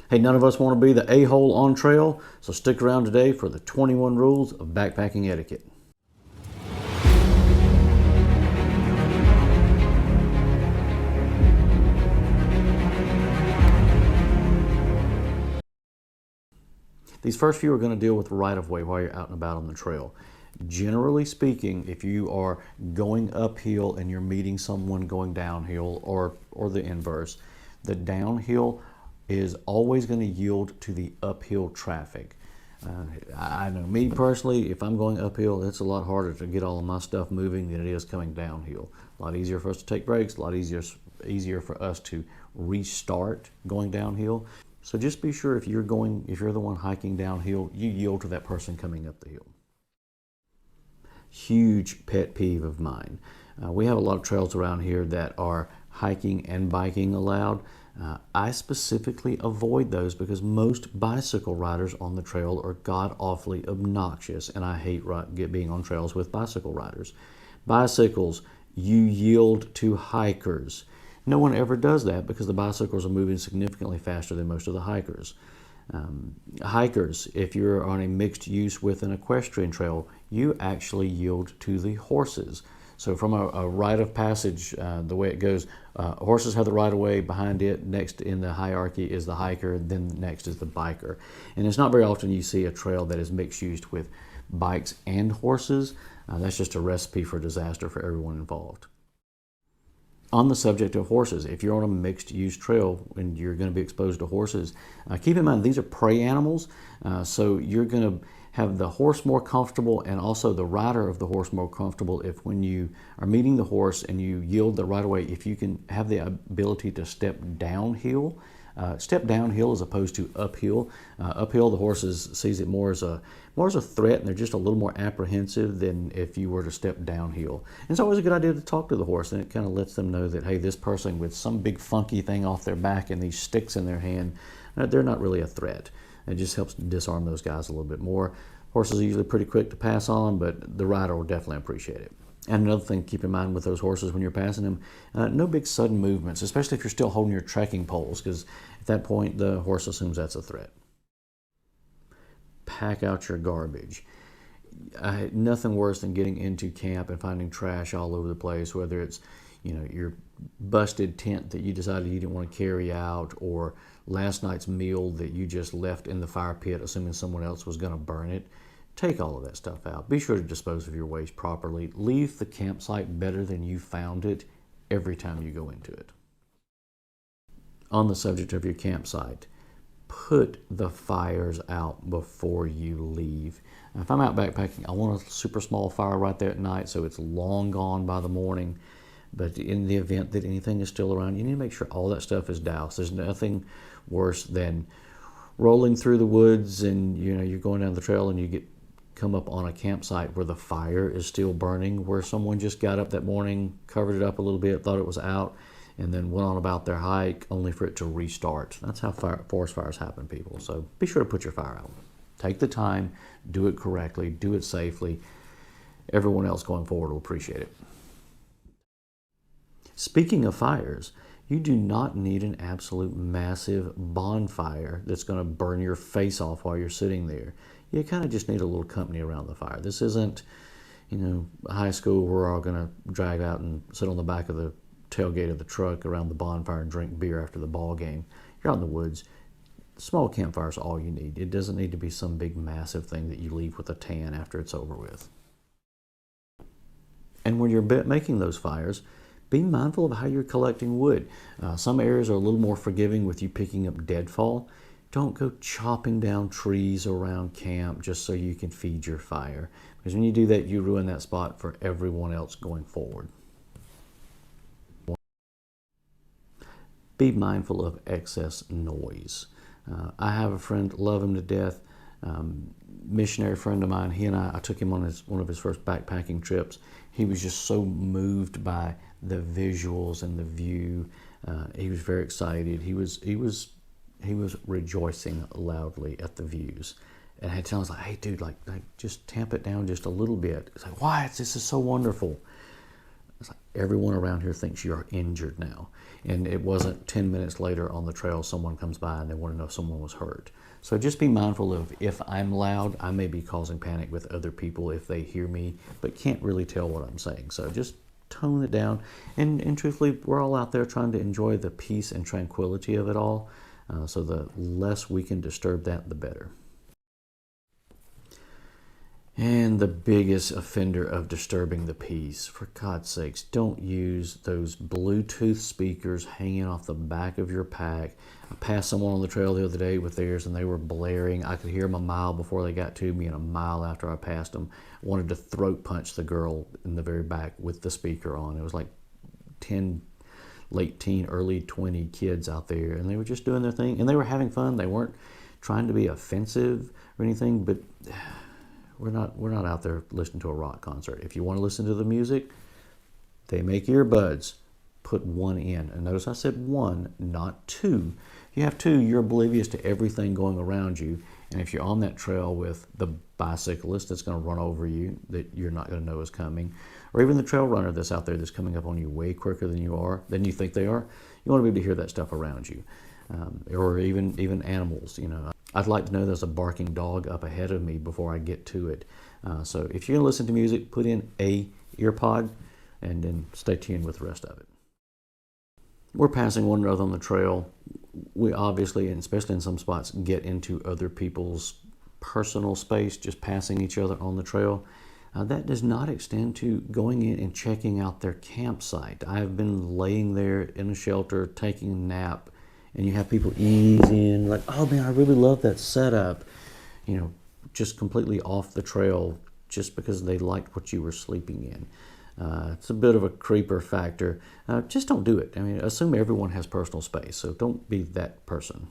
Hey, none of us want to be the a-hole on trail, so stick around today for the 21 rules of backpacking etiquette. These first few are going to deal with right-of-way while you're out and about on the trail. Generally speaking, if you are going uphill and you're meeting someone going downhill or the inverse, the downhill is always going to yield to the uphill traffic. I know me personally, if I'm going uphill, it's a lot harder to get all of my stuff moving than it is coming downhill. A lot easier for us to take breaks, a lot easier for us to restart going downhill. So just be sure if you're the one hiking downhill, you yield to that person coming up the hill. Huge pet peeve of mine. We have a lot of trails around here that are hiking and biking allowed. I specifically avoid those because most bicycle riders on the trail are god-awfully obnoxious, and I hate being on trails with bicycle riders. Bicycles, you yield to hikers. No one ever does that because the bicycles are moving significantly faster than most of the hikers. Hikers, if you're on a mixed use with an equestrian trail, you actually yield to the horses. So from a rite of passage, the way it goes, horses have the right of way. Behind it, next in the hierarchy is the hiker, then next is the biker. And it's not very often you see a trail that is mixed used with bikes and horses. That's just a recipe for disaster for everyone involved. On the subject of horses, if you're on a mixed use trail and you're going to be exposed to horses, keep in mind these are prey animals, so you're going to have the horse more comfortable and also the rider of the horse more comfortable if when you are meeting the horse and you yield the right of way, if you can have the ability to step downhill. Step downhill as opposed to uphill. Uphill, the horses sees it more as a threat, and they're just a little more apprehensive than if you were to step downhill. And it's always a good idea to talk to the horse, and it kind of lets them know that, hey, this person with some big funky thing off their back and these sticks in their hand, they're not really a threat. It just helps disarm those guys a little bit more. Horses are usually pretty quick to pass on, but the rider will definitely appreciate it. And another thing to keep in mind with those horses when you're passing them, no big sudden movements, especially if you're still holding your trekking poles, because at that point the horse assumes that's a threat. Pack out your garbage. Nothing worse than getting into camp and finding trash all over the place, whether it's your busted tent that you decided you didn't want to carry out, or last night's meal that you just left in the fire pit assuming someone else was going to burn it. Take all of that stuff out. Be sure to dispose of your waste properly. Leave the campsite better than you found it every time you go into it. On the subject of your campsite, put the fires out before you leave. Now, if I'm out backpacking, I want a super small fire right there at night so it's long gone by the morning. But in the event that anything is still around, you need to make sure all that stuff is doused. There's nothing worse than rolling through the woods and you're going down the trail and you come up on a campsite where the fire is still burning, where someone just got up that morning, covered it up a little bit, thought it was out, and then went on about their hike only for it to restart. That's how forest fires happen, people. So be sure to put your fire out. Take the time, do it correctly, do it safely. Everyone else going forward will appreciate it. Speaking of fires, you do not need an absolute massive bonfire that's going to burn your face off while you're sitting there. You kind of just need a little company around the fire. This isn't, high school where we're all going to drag out and sit on the back of the tailgate of the truck around the bonfire and drink beer after the ball game. You're out in the woods. Small campfire is all you need. It doesn't need to be some big massive thing that you leave with a tan after it's over with. And when you're making those fires, be mindful of how you're collecting wood. Some areas are a little more forgiving with you picking up deadfall. Don't go chopping down trees around camp just so you can feed your fire. Because when you do that, you ruin that spot for everyone else going forward. Be mindful of excess noise. I have a friend, love him to death, missionary friend of mine. He and I took him on one of his first backpacking trips. He was just so moved by the visuals and the view. He was very excited. He was rejoicing loudly at the views. And I had to tell him, I was like, hey dude, like just tamp it down just a little bit. He's like, why? This is so wonderful. It's like everyone around here thinks you're injured now. And it wasn't 10 minutes later on the trail, someone comes by and they want to know if someone was hurt. So just be mindful of, if I'm loud, I may be causing panic with other people if they hear me, but can't really tell what I'm saying. So just tone it down. And truthfully, we're all out there trying to enjoy the peace and tranquility of it all. So the less we can disturb that, the better. And the biggest offender of disturbing the peace, for God's sakes, don't use those Bluetooth speakers hanging off the back of your pack. I passed someone on the trail the other day with theirs and they were blaring. I could hear them a mile before they got to me and a mile after I passed them. I wanted to throat punch the girl in the very back with the speaker on. It was like 10 late teen, early 20 kids out there, and they were just doing their thing and they were having fun. They weren't trying to be offensive or anything, but we're not out there listening to a rock concert. If you want to listen to the music, they make earbuds. Put one in. And notice I said one, not two. If you have two, you're oblivious to everything going around you. And if you're on that trail with the bicyclist that's going to run over you that you're not going to know is coming, or even the trail runner that's out there that's coming up on you way quicker than you think they are, you want to be able to hear that stuff around you. Or even animals, you know. I'd like to know there's a barking dog up ahead of me before I get to it. So if you're going to listen to music, put in a earpod and then stay tuned with the rest of it. We're passing one another on the trail. We obviously, and especially in some spots, get into other people's personal space, just passing each other on the trail. That does not extend to going in and checking out their campsite. I've been laying there in a shelter, taking a nap, and you have people ease in, like, oh man, I really love that setup. You know, just completely off the trail just because they liked what you were sleeping in. It's a bit of a creeper factor. Just don't do it. I mean, assume everyone has personal space, so don't be that person.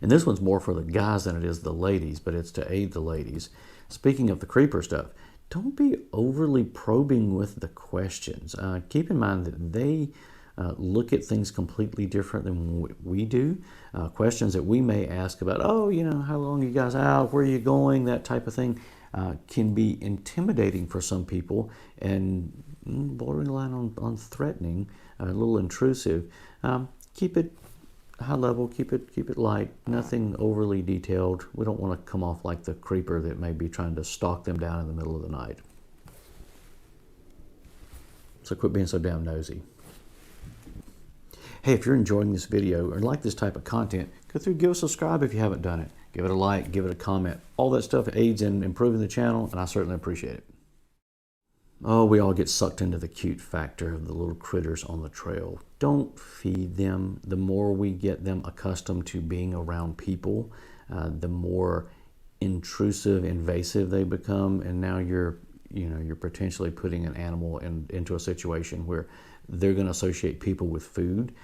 And this one's more for the guys than it is the ladies, but it's to aid the ladies. Speaking of the creeper stuff, don't be overly probing with the questions. Keep in mind that they look at things completely different than we do. Questions that we may ask about, oh, you know, how long are you guys out? Where are you going? That type of thing can be intimidating for some people and borderline on threatening, a little intrusive. Keep it high level, keep it light, nothing overly detailed. We don't want to come off like the creeper that may be trying to stalk them down in the middle of the night. So quit being so damn nosy. Hey, if you're enjoying this video or like this type of content, go through, give a subscribe if you haven't done it. Give it a like, give it a comment. All that stuff aids in improving the channel, and I certainly appreciate it. Oh, we all get sucked into the cute factor of the little critters on the trail. Don't feed them. The more we get them accustomed to being around people, the more intrusive, invasive they become, and now you're potentially putting an animal into a situation where they're going to associate people with food,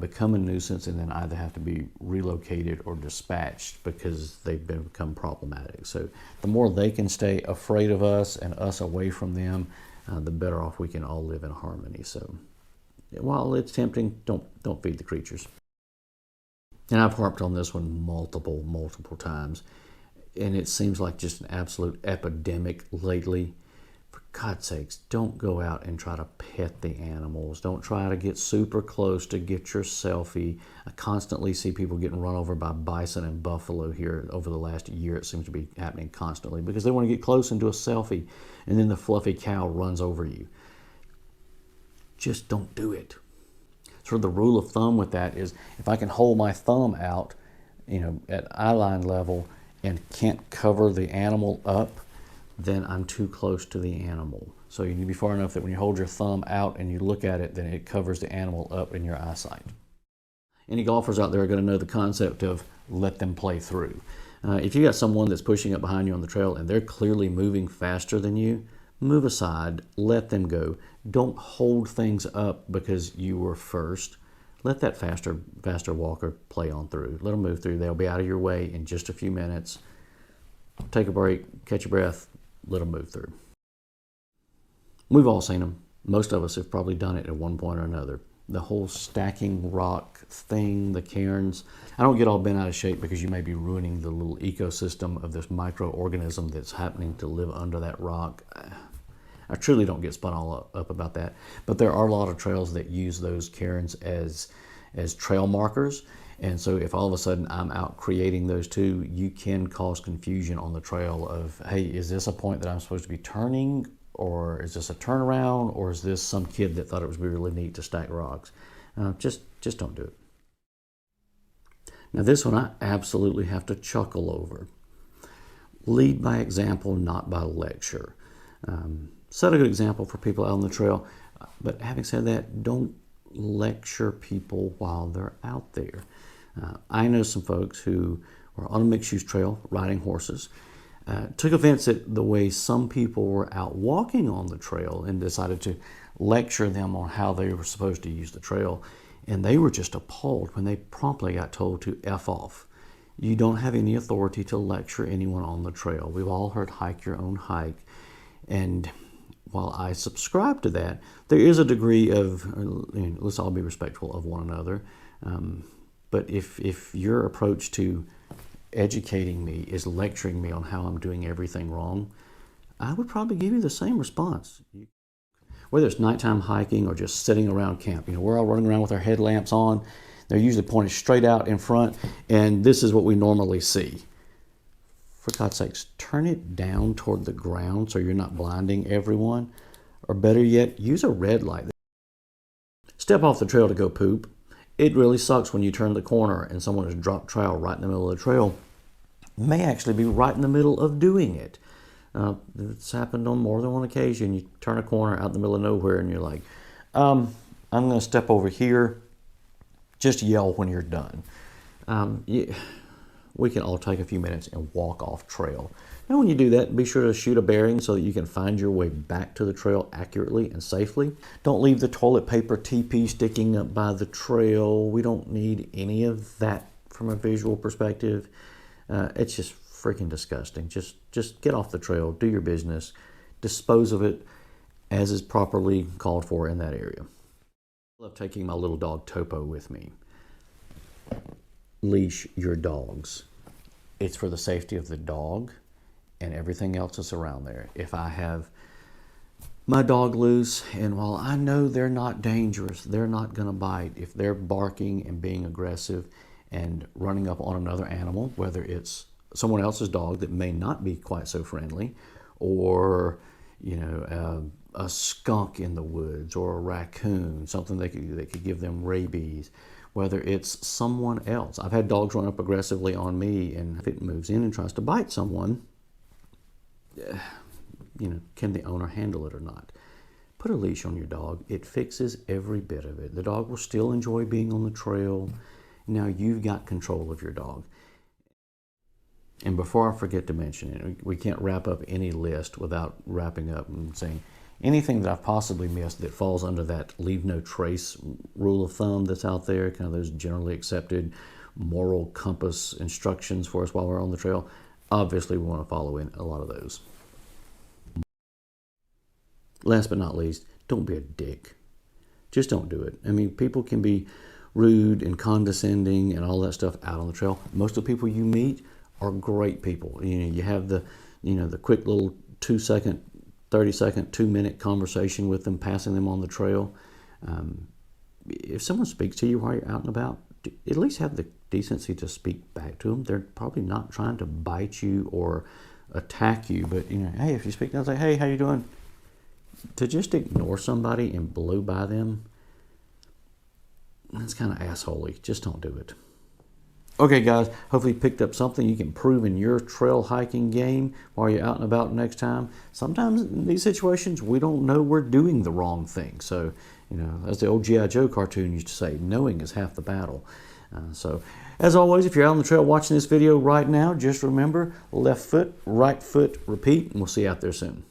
become a nuisance, and then either have to be relocated or dispatched because they've become problematic. So the more they can stay afraid of us and us away from them, the better off we can all live in harmony. So while it's tempting, don't feed the creatures. And I've harped on this one multiple times, and it seems like just an absolute epidemic lately. For God's sakes, don't go out and try to pet the animals. Don't try to get super close to get your selfie. I constantly see people getting run over by bison and buffalo here over the last year. It seems to be happening constantly because they want to get close and do a selfie, and then the fluffy cow runs over you. Just don't do it. Sort of the rule of thumb with that is if I can hold my thumb out, at eye line level and can't cover the animal up, then I'm too close to the animal. So you need to be far enough that when you hold your thumb out and you look at it, then it covers the animal up in your eyesight. Any golfers out there are going to know the concept of let them play through. If you got someone that's pushing up behind you on the trail and they're clearly moving faster than you, move aside, let them go. Don't hold things up because you were first. Let that faster walker play on through. Let them move through. They'll be out of your way in just a few minutes. Take a break, catch your breath, let them move through. We've all seen them. Most of us have probably done it at one point or another. The whole stacking rock thing, the cairns. I don't get all bent out of shape because you may be ruining the little ecosystem of this microorganism that's happening to live under that rock. I truly don't get spun all up about that. But there are a lot of trails that use those cairns as trail markers. And so if all of a sudden I'm out creating those two, you can cause confusion on the trail of, hey, is this a point that I'm supposed to be turning? Or is this a turnaround? Or is this some kid that thought it was really neat to stack rocks? Just don't do it. Now this one I absolutely have to chuckle over. Lead by example, not by lecture. Set a good example for people out on the trail. But having said that, don't lecture people while they're out there. I know some folks who were on a mixed-use trail riding horses, took offense at the way some people were out walking on the trail and decided to lecture them on how they were supposed to use the trail. And they were just appalled when they promptly got told to F off. You don't have any authority to lecture anyone on the trail. We've all heard hike your own hike. And while I subscribe to that, there is a degree of, let's all be respectful of one another. But if your approach to educating me is lecturing me on how I'm doing everything wrong, I would probably give you the same response. Whether it's nighttime hiking or just sitting around camp, we're all running around with our headlamps on. They're usually pointed straight out in front, and this is what we normally see. For God's sakes, turn it down toward the ground so you're not blinding everyone. Or better yet, use a red light. Step off the trail to go poop. It really sucks when you turn the corner and someone has dropped trowel right in the middle of the trail. May actually be right in the middle of doing it. It's happened on more than one occasion. You turn a corner out in the middle of nowhere and you're like, I'm going to step over here. Just yell when you're done. We can all take a few minutes and walk off trail. Now when you do that, be sure to shoot a bearing so that you can find your way back to the trail accurately and safely. Don't leave the toilet paper teepee sticking up by the trail. We don't need any of that from a visual perspective. It's just freaking disgusting. Just get off the trail, do your business, dispose of it as is properly called for in that area. I love taking my little dog Topo with me. Leash your dogs. It's for the safety of the dog and everything else that's around there. If I have my dog loose, and while I know they're not dangerous, they're not going to bite, if they're barking and being aggressive and running up on another animal, whether it's someone else's dog that may not be quite so friendly, or a skunk in the woods, or a raccoon, something that could give them rabies, whether it's someone else. I've had dogs run up aggressively on me, and if it moves in and tries to bite someone, can the owner handle it or not? Put a leash on your dog. It fixes every bit of it. The dog will still enjoy being on the trail. Now you've got control of your dog. And before I forget to mention it, we can't wrap up any list without wrapping up and saying anything that I've possibly missed that falls under that leave no trace rule of thumb that's out there, kind of those generally accepted moral compass instructions for us while we're on the trail. Obviously, we want to follow in a lot of those. Last but not least, don't be a dick. Just don't do it. I mean, people can be rude and condescending and all that stuff out on the trail. Most of the people you meet are great people. You have the quick little 2-second, 30-second, 2-minute conversation with them, passing them on the trail. If someone speaks to you while you're out and about, at least have the decency to speak back to them. They're probably not trying to bite you or attack you, but hey, if you speak down, say, hey, how you doing? To just ignore somebody and blow by them, that's kind of assholey. Just don't do it. Okay, guys, hopefully you picked up something you can improve in your trail hiking game while you're out and about next time. Sometimes in these situations, we don't know we're doing the wrong thing. So, as the old G.I. Joe cartoon used to say, knowing is half the battle. So, as always, if you're out on the trail watching this video right now, just remember, left foot, right foot, repeat, and we'll see you out there soon.